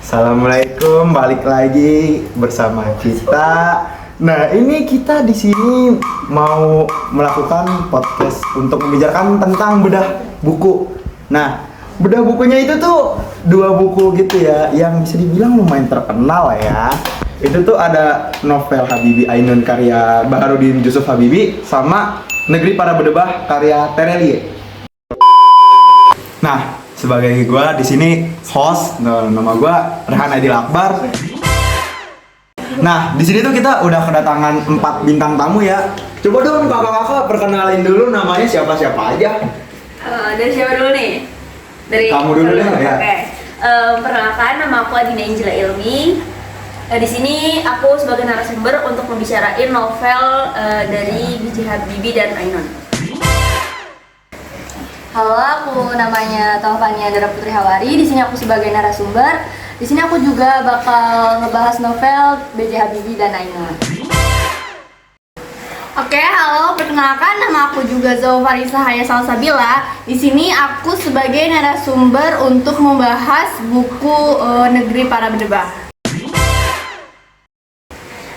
Assalamualaikum, balik lagi bersama kita. Nah, ini kita di sini mau melakukan podcast untuk membicarakan tentang bedah buku. Nah, bedah bukunya itu tuh dua buku gitu ya, yang bisa dibilang lumayan terkenal lah ya. Itu tuh ada novel Habibie Ainun karya Baharudin Jusuf Habibie sama Negeri Para Berdebah karya Terelie. Nah, sebagai gua di sini host, nama gua Rehan Aidil Akbar. Nah, di sini tuh kita udah kedatangan 4 bintang tamu ya. Coba dong kakak-kakak perkenalin dulu namanya siapa-siapa aja. Dari siapa dulu nih? Dari kamu dulu deh ya. Oke. Perkenalkan, nama aku Adina Angela Ilmi. Di sini aku sebagai narasumber untuk membicarain novel dari B.J. Habibie dan Ainun. Halo, aku namanya Taufania Andara Putri Hawari. Di sini aku sebagai narasumber. Di sini aku juga bakal ngebahas novel B.J. Habibie dan Ainun. Oke, halo, perkenalkan nama aku juga Zaufarisa Haya Salsabila. Di sini aku sebagai narasumber untuk membahas buku Negeri Para Berdebah.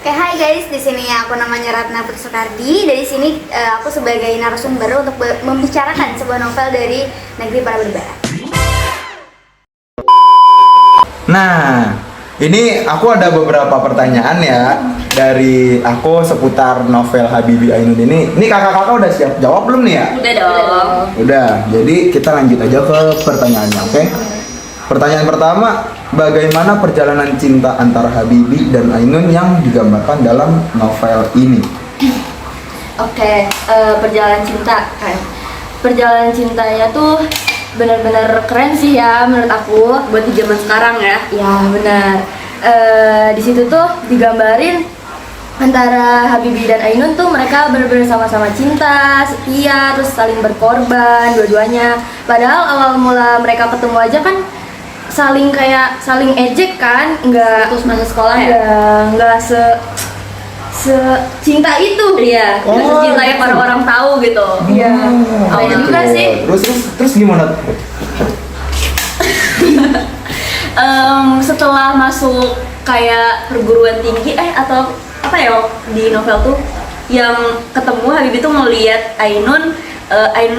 Oke, hai guys, di sini aku namanya Ratna Putri Soekardi. Dari sini aku sebagai narasumber untuk membicarakan sebuah novel dari Negeri Para Berdebah. Nah, ini aku ada beberapa pertanyaan ya dari aku seputar novel Habibie Ainun ini. Ini kakak-kakak udah siap jawab belum nih ya? Udah dong. Udah, jadi kita lanjut aja ke pertanyaannya, oke? Pertanyaan pertama, bagaimana perjalanan cinta antara Habibie dan Ainun yang digambarkan dalam novel ini? Oke, perjalanan cinta kan. Perjalanan cintanya tuh benar-benar keren sih ya menurut aku. Buat di zaman sekarang ya. Ya benar. Di situ tuh digambarin antara Habibie dan Ainun tuh mereka benar-benar sama-sama cinta, setia, terus saling berkorban dua-duanya. Padahal awal mula mereka ketemu aja kan saling ejek kan, nggak Terus masa sekolah ya? nggak cinta itu. Iya, Oh, cinta yang gitu. orang tahu gitu. Iya. Oh, Keren juga Tuh. sih. Terus gimana? Setelah masuk kayak perguruan tinggi atau apa ya di novel tuh yang ketemu Habibie tuh ngeliat Ainun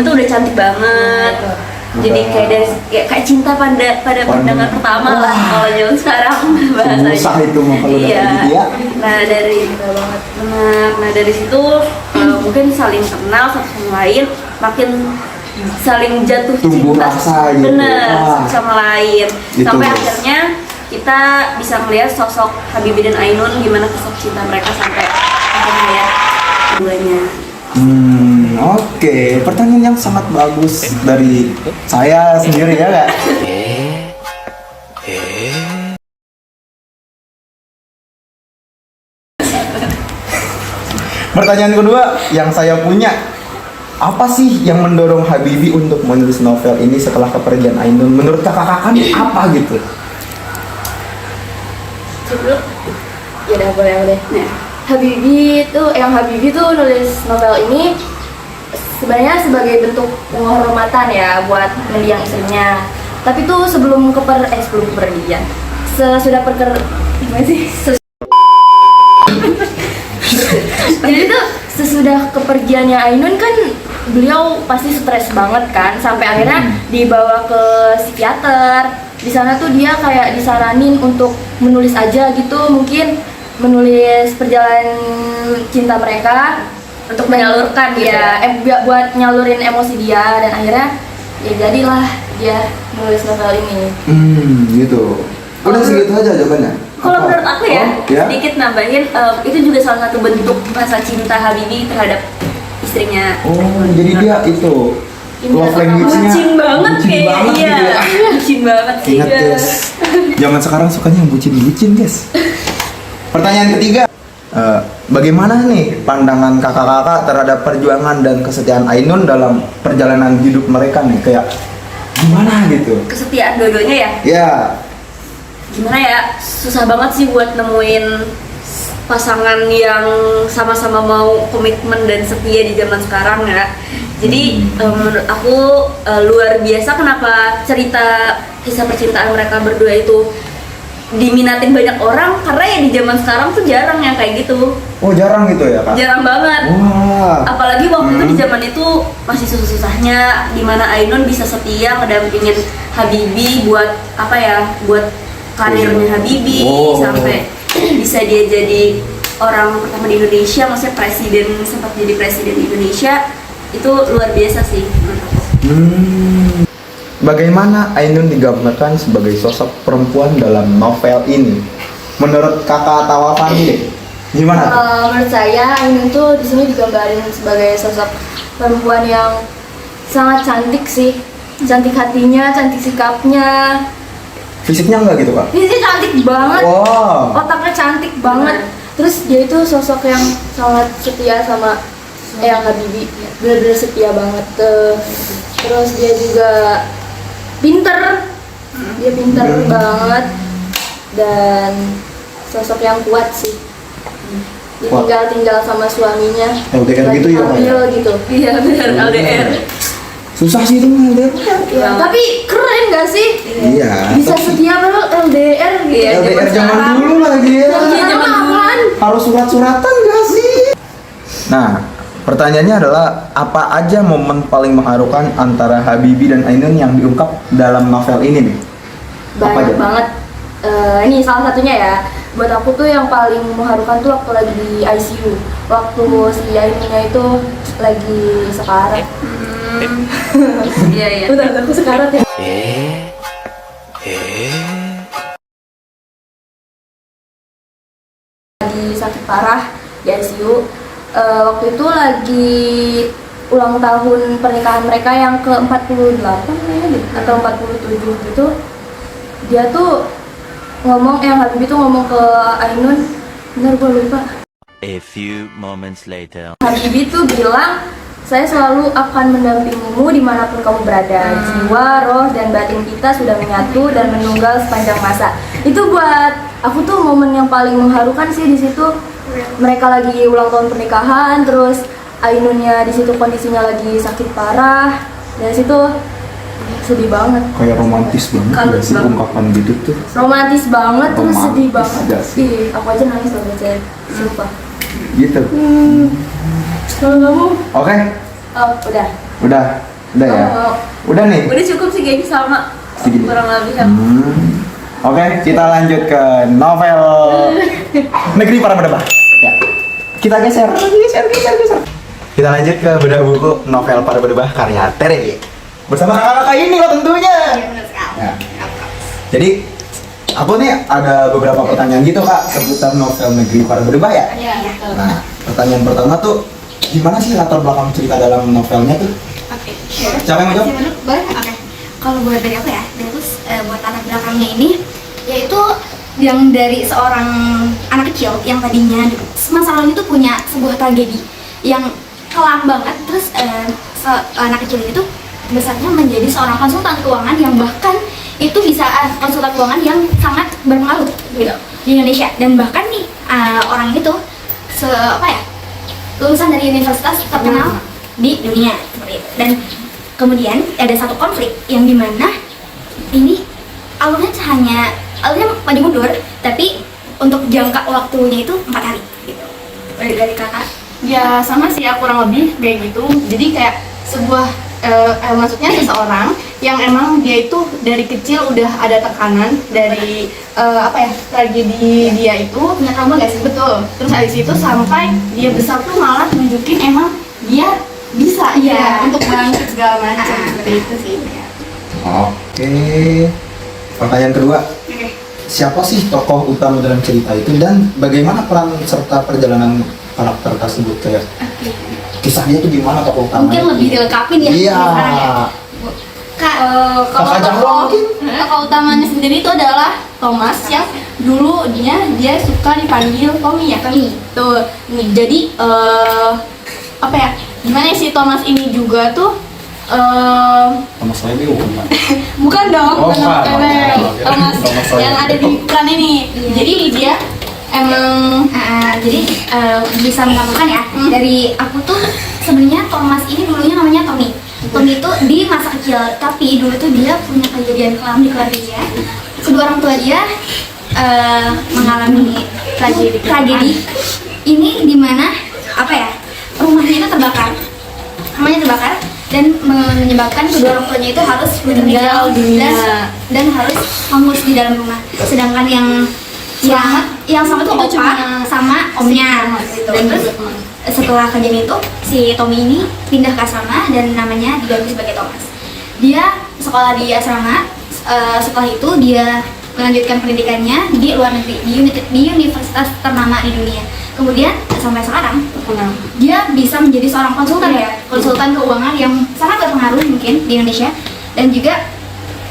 tuh udah cantik banget. Jadi kayak cinta pada pandangan pertama lah kalau zaman sekarang bahasanya. Susah itu mah kalau Iya. dari dia. Nah dari situ mungkin saling kenal satu sama lain, makin saling jatuh Tumbuh cinta rasa gitu. bener Wah. satu sama lain Gitu, sampai guys. akhirnya kita bisa melihat sosok Habibie dan Ainun, gimana kisah cinta mereka sampai akhirnya ya keduanya. Oke. Pertanyaan yang sangat bagus dari saya sendiri ya kak. Pertanyaan kedua yang saya punya, apa sih yang mendorong Habibie untuk menulis novel ini setelah kepergian Ainun? Menurut kakak-kakak nih apa gitu? Dulu ya udah boleh. Nah, Habibie tuh nulis novel ini sebenarnya sebagai bentuk penghormatan ya buat mendiang istrinya. Tapi tuh sebelum kepergian, jadi tuh sesudah kepergiannya Ainun kan beliau pasti stres banget kan, sampai akhirnya dibawa ke psikiater. Di sana tuh dia kayak disaranin untuk menulis aja gitu, mungkin menulis perjalanan cinta mereka Untuk menyalurkan gitu ya, buat nyalurin emosi dia, dan akhirnya ya jadilah dia menulis novel ini. Gitu. Udah segitu aja jawabannya. Kalau Apa? menurut aku ya, Oh, ya? sedikit nambahin, itu juga salah satu bentuk rasa cinta Habibie terhadap istrinya. Oh, jadi dia itu love language-nya Bucin banget bucin kayaknya, banget iya. gitu ya. Bucin banget sih. Ingat guys, zaman sekarang sukanya yang bucin-bucin guys. Pertanyaan ketiga, bagaimana nih pandangan kakak-kakak terhadap perjuangan dan kesetiaan Ainun dalam perjalanan hidup mereka nih, kayak gimana gitu? Kesetiaan dua-duanya ya, Ya, gimana ya, susah banget sih buat nemuin pasangan yang sama-sama mau komitmen dan setia di zaman sekarang ya. Jadi menurut aku luar biasa kenapa cerita kisah percintaan mereka berdua itu diminatin banyak orang karena ya di zaman sekarang tuh jarang yang kayak gitu. Oh jarang gitu ya kak? Jarang banget. Wah. Apalagi waktu itu di zaman itu masih susah-susahnya dimana Ainun bisa setia ngedampingin Habibie buat apa ya, buat karirnya Habibie Oh. sampai bisa dia jadi orang pertama di Indonesia, maksudnya presiden, sempat jadi presiden di Indonesia. Itu luar biasa sih menurut aku. Bagaimana Ainun digambarkan sebagai sosok perempuan dalam novel ini? Menurut kakak Tawa Fani deh, gimana tuh? Menurut saya Ainun tuh di sini digambarin sebagai sosok perempuan yang sangat cantik sih, cantik hatinya, cantik sikapnya, Fisiknya enggak gitu kak? dia cantik banget, Wow. otaknya cantik banget. Terus dia itu sosok yang sangat setia sama Eyang Habibie, bener-bener setia banget. Terus dia juga pinter, dia pinter banget dan sosok yang kuat sih. Dia tinggal sama suaminya. LDR gitu ya, Kak, ya? Hamil gitu. Iya benar, LDR. Susah sih itu LDR. Ya, tapi keren gak sih? Iya. Bisa setia padahal LDR gitu. Iya, LDR zaman sekarang. dulu lagi ya. Iya, zaman dulu. Apaan? Harus surat-suratan gak sih? Nah, pertanyaannya adalah apa aja momen paling mengharukan antara Habibie dan Ainun yang diungkap dalam novel ini nih? Apa aja? Banyak banget. Ini salah satunya ya. Buat aku tuh yang paling mengharukan tuh waktu lagi di ICU. Waktu si Ainunnya itu lagi sekarat. Iya iya. Udah aku sekarat ya. Lagi sakit parah di ICU. Waktu itu lagi ulang tahun pernikahan mereka yang ke-48 kayaknya deh, atau 47 gitu. Dia tuh ngomong, Habibie tuh ngomong ke Ainun, bener gue lupa. A few moments later. Habibie tuh bilang, saya selalu akan mendampingimu dimanapun kamu berada. Jiwa, roh, dan batin kita sudah menyatu dan menunggal sepanjang masa. Itu buat aku tuh momen yang paling mengharukan sih di situ. Mereka lagi ulang tahun pernikahan, terus Ainunnya di situ kondisinya lagi sakit parah. Dari situ sedih banget. Kayak romantis banget Kalau gak sih banget. ungkapan gitu tuh? Romantis banget, terus Romantis sedih banget. gak sih? Ih, aku aja nangis loh baca, sumpah. Gitu. Kalau kamu? Oke, Oh, udah. udah ya. Oh. Udah nih. Udah cukup sih kayaknya sama. Segini. Kurang lebih. Oke, kita lanjut ke novel Negeri Para Berdebah. Ya. Kita geser. Kita lanjut ke bedah buku novel Para Berdebah karya Tere. Bersama kakak-kakak ini loh tentunya. Ya. Jadi aku nih ada beberapa pertanyaan gitu kak seputar novel Negeri Para Berdebah ya. Nah, pertanyaan pertama tuh gimana sih latar belakang cerita dalam novelnya tuh? Oke. Siapa yang mau jawab? Boleh? Oke. Kalau buat dari aku ya, terus buat anak belakangnya ini, yaitu yang dari seorang anak kecil yang tadinya masa lalu itu punya sebuah tragedi yang kelam banget, terus anak kecil itu besarnya menjadi seorang konsultan keuangan yang bahkan itu bisa konsultan keuangan yang sangat berpengaruh gitu di Indonesia, dan bahkan nih orang itu lulusan dari universitas terkenal di dunia seperti itu. Dan kemudian ada satu konflik yang dimana ini alurnya maju mundur, tapi untuk jangka waktunya itu 4 hari gitu. Dari kakak. Ya sama sih ya, kurang lebih kayak gitu. Jadi kayak sebuah maksudnya seseorang yang emang dia itu dari kecil udah ada tekanan dari tragedi dia itu Punya trauma gak sih? betul. Terus habis itu sampai dia besar tuh malah nunjukin emang dia bisa Iya. untuk bangkit segala macam seperti itu sih. Oke. Pertanyaan kedua, Oke. siapa sih tokoh utama dalam cerita itu dan bagaimana peran serta perjalanan karakter tersebut kayak kisahnya itu gimana tokoh utamanya? Mungkin lebih dilengkapin ya Iya. sekarang ya. Kak, Kalau Kakak Jahro mungkin? tokoh utamanya sendiri itu adalah Thomas yang dulu dia suka dipanggil Tommy ya. Tommy. Tuh, nih, jadi gimana sih Thomas ini juga tuh Sama saya dia bukan. bukan dong, Oh, bukan bukan. Thomas Oke. Thomas Thomas yang Soyer. ada di iklan ini. Jadi dia emang Jadi bisa mengabarkan ya, dari aku tuh sebenarnya Thomas ini dulunya namanya Tommy. Tommy itu di masa kecil, tapi dulu tuh dia punya kejadian kelam di keluarga dia. Kedua orang tua dia mengalami tragedi ini di mana apa ya, rumahnya itu terbakar dan menyebabkan kedua orang tuanya itu harus meninggal dunia dan harus hangus di dalam rumah. Sedangkan yang selamat tuh opa sama omnya gitu. Dan terus setelah kejadian itu si Tommy ini pindah ke asrama dan namanya diganti sebagai Thomas. Dia sekolah di asrama, setelah itu dia melanjutkan pendidikannya di luar negeri di universitas ternama di dunia. Kemudian sampai sekarang dia bisa menjadi seorang konsultan keuangan yang sangat berpengaruh mungkin di Indonesia, dan juga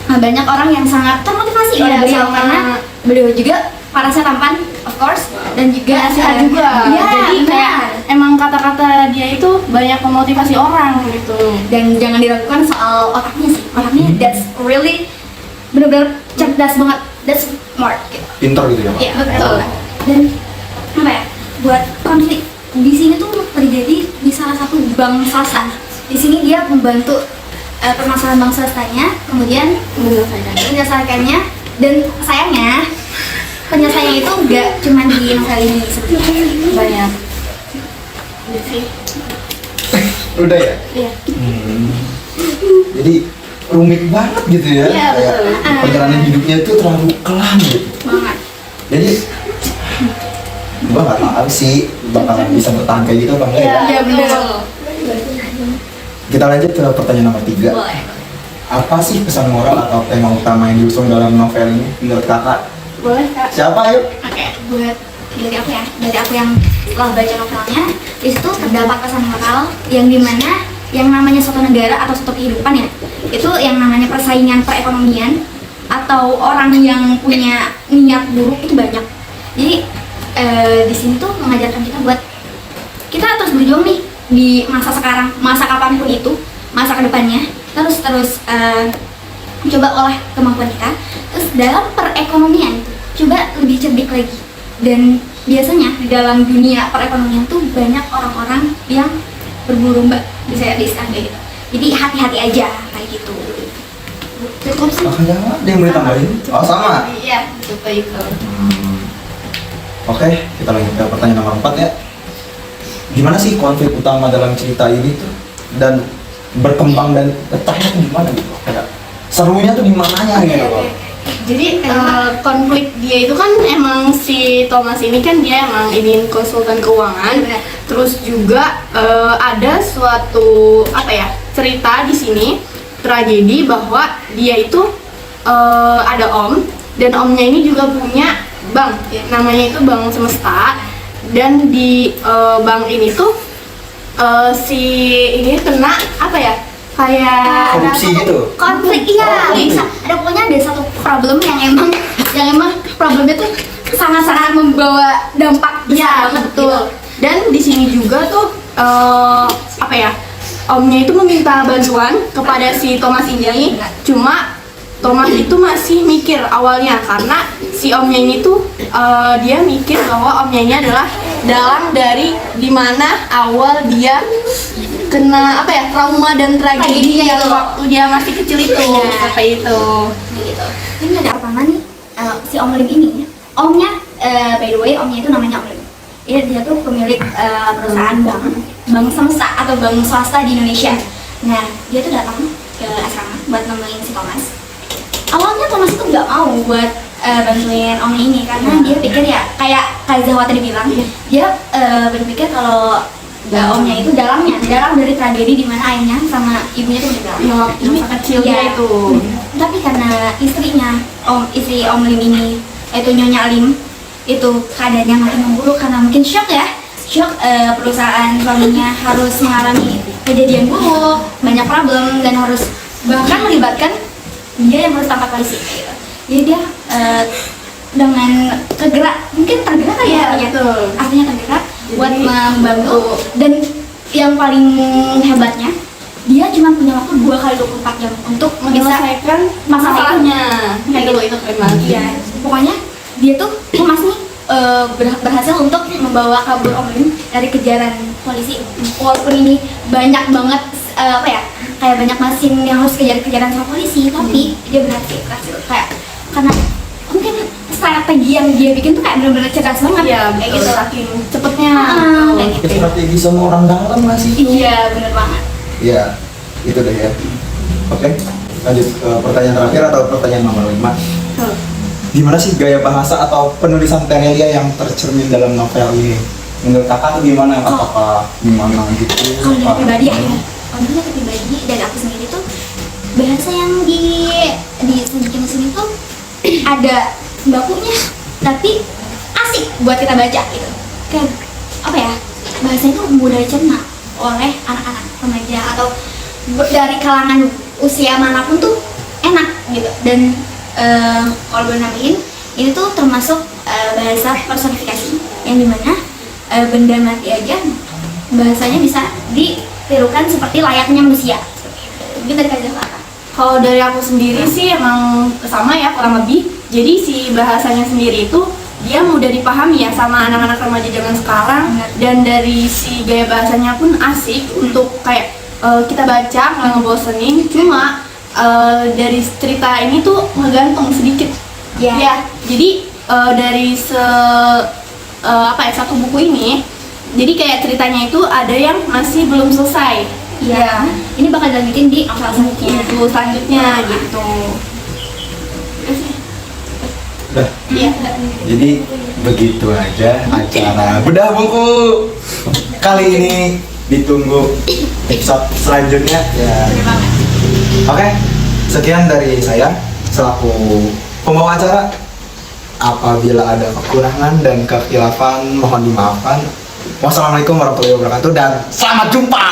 banyak orang yang sangat termotivasi oleh beliau karena beliau juga parasnya tampan of course, dan juga sehat juga. Ya, jadi kayak emang kata-kata dia itu banyak memotivasi orang gitu. Dan jangan diragukan soal otaknya sih. Otaknya that's really benar-benar cerdas banget, that's smart gitu. Pintar gitu ya, Pak? Iya betul. Dan apa ya, buat konflik di sini tuh terjadi di salah satu bank swasta. Di sini dia membantu permasalahan bank swastanya, kemudian menyelesaikannya, dan sayangnya penyelesaiannya itu nggak cuma di novel ini, sebetulnya banyak. Udah ya? Iya. Jadi rumit banget gitu ya? Iya, Kayak betul. perjalanan hidupnya itu terlalu kelam gitu. Banget. Jadi gua nggak tahu sih bakalan bisa bertahan kayak gitu apa enggak ya? Iya benar. Kita lanjut ke pertanyaan nomor 3. Boleh. Apa sih pesan moral atau tema utama yang diusung dalam novel ini menurut kakak? Boleh Kak? Siapa yuk? Oke, buat dari aku ya, dari aku yang setelah baca novelnya, di situ terdapat pesan moral yang dimana yang namanya suatu negara atau suatu kehidupan ya, itu yang namanya persaingan perekonomian atau orang yang punya niat buruk itu banyak. Jadi di sini tuh mengajarkan kita buat kita terus berjuang nih di masa sekarang, masa kapanpun itu, masa kedepannya, terus coba olah kemampuan kita. Terus dalam perekonomian itu coba lebih cerdik lagi. Dan biasanya di dalam dunia perekonomian tuh banyak orang-orang yang berburu mbak, bisa diistilah kayak gitu. Jadi hati-hati aja kayak gitu. Cukup sih. Makanya ada yang boleh tambahin? Oh sama? Iya, seperti itu. Oke, kita lanjut ke pertanyaan nomor 4 ya. Gimana sih konflik utama dalam cerita ini tuh dan berkembang dan letaknya tuh gimana gitu? Kayak serunya tuh di mananya gitu loh. Jadi konflik dia itu kan emang si Thomas ini kan dia emang ingin konsultan keuangan. Benar. Terus juga ada suatu apa ya, cerita di sini tragedi bahwa dia itu ada om, dan omnya ini juga punya bank, namanya itu Bank Semesta. Dan di bank ini tuh si ini kena apa ya, kayak Korupsi gitu? Konflik iya bisa. Ada pokoknya ada satu problem yang emang problemnya tuh sangat-sangat membawa dampak besar ya banget betul. gitu. Dan di sini juga tuh apa ya, omnya itu meminta bantuan kepada si Thomas ini, cuma Thomas itu masih mikir awalnya karena si omnya ini tuh dia mikir bahwa omnya ini adalah dalang dari dimana awal dia kena apa ya, trauma dan tragedi yang waktu dia masih kecil itu, seperti itu. Gitu. Ini ada pertama nih si Om Lim ini ya. Omnya by the way omnya itu namanya Om Lim. Dia tuh pemilik perusahaan bank semesta atau bank swasta di Indonesia. Nah dia tuh datang ke asrama buat nemenin si Thomas. Awalnya Thomas itu nggak mau buat bantuin Om ini karena dia pikir ya kayak Zahwa tadi bilang, dia berpikir kalau omnya itu dalam dari tragedi di mana ayahnya sama ibunya tuh meninggal. Ya, ini kecilnya Ya. itu. Tapi karena istri Om Lim ini, yaitu Nyonya Lim, itu keadaannya makin memburuk karena mungkin shock perusahaan suaminya harus mengalami kejadian buruk, banyak problem, dan harus bahkan melibatkan dia yang harus tangkap polisi gitu. Jadi dia dengan mungkin tergerak ya, betul. artinya tergerak buat membantu. Dan yang paling hebatnya, dia cuma punya waktu 2 kali 24 jam untuk bisa Menyelesaikan masalahnya. Itu keren banget. Iya, pokoknya dia tuh Thomas nih berhasil untuk membawa kabur Om Lim dari kejaran polisi. Walaupun ini banyak banget kayak banyak mesin yang harus kejaran sama polisi, tapi dia berhasil kayak karena mungkin strategi yang dia bikin tuh kayak bener-bener cerdas banget. Iya, kayak betul. gitu. Saking cepetnya. Kayak gitu. Strategi sama orang dalam nggak sih? Iya, bener banget. Iya, itu deh ya. Oke, lanjut ke pertanyaan terakhir atau pertanyaan nomor 5. Gimana sih gaya bahasa atau penulisan Terelia yang tercermin dalam novel ini? Menurut kakak tuh gimana? Apakah gimana gitu? Kalau dari Apa- pribadi ya, kalau dari pribadi dari aku sendiri tuh bahasa yang disajikan sini tuh ada bakunya, tapi asik buat kita baca gitu. Kayak apa ya? Bahasa itu mudah dicerna oleh anak-anak remaja atau dari kalangan usia manapun tuh enak gitu. Dan kalau boleh nambahin, ini tuh termasuk bahasa personifikasi yang dimana benda mati aja bahasanya bisa ditirukan seperti layaknya manusia. Mungkin dari Kak Zafra. Kalau dari aku sendiri sih emang sama ya kurang lebih. Jadi si bahasanya sendiri itu dia mudah dipahami ya sama anak-anak remaja zaman sekarang, dan dari si gaya bahasanya pun asik untuk kayak kita baca nggak ngebosenin. Cuma dari cerita ini tuh ngegantung sedikit. Ya. Ya, jadi dari satu buku ini, jadi kayak ceritanya itu ada yang masih belum selesai. Iya. Ini bakal dilanjutin di novel selanjutnya. Buku selanjutnya gitu. Udah. Iya. Jadi begitu aja acara bedah buku kali ini. Ditunggu episode selanjutnya ya. Oke, sekian dari saya selaku pembawa acara. Apabila ada kekurangan dan kekhilafan mohon dimaafkan. Wassalamualaikum warahmatullahi wabarakatuh dan selamat jumpa.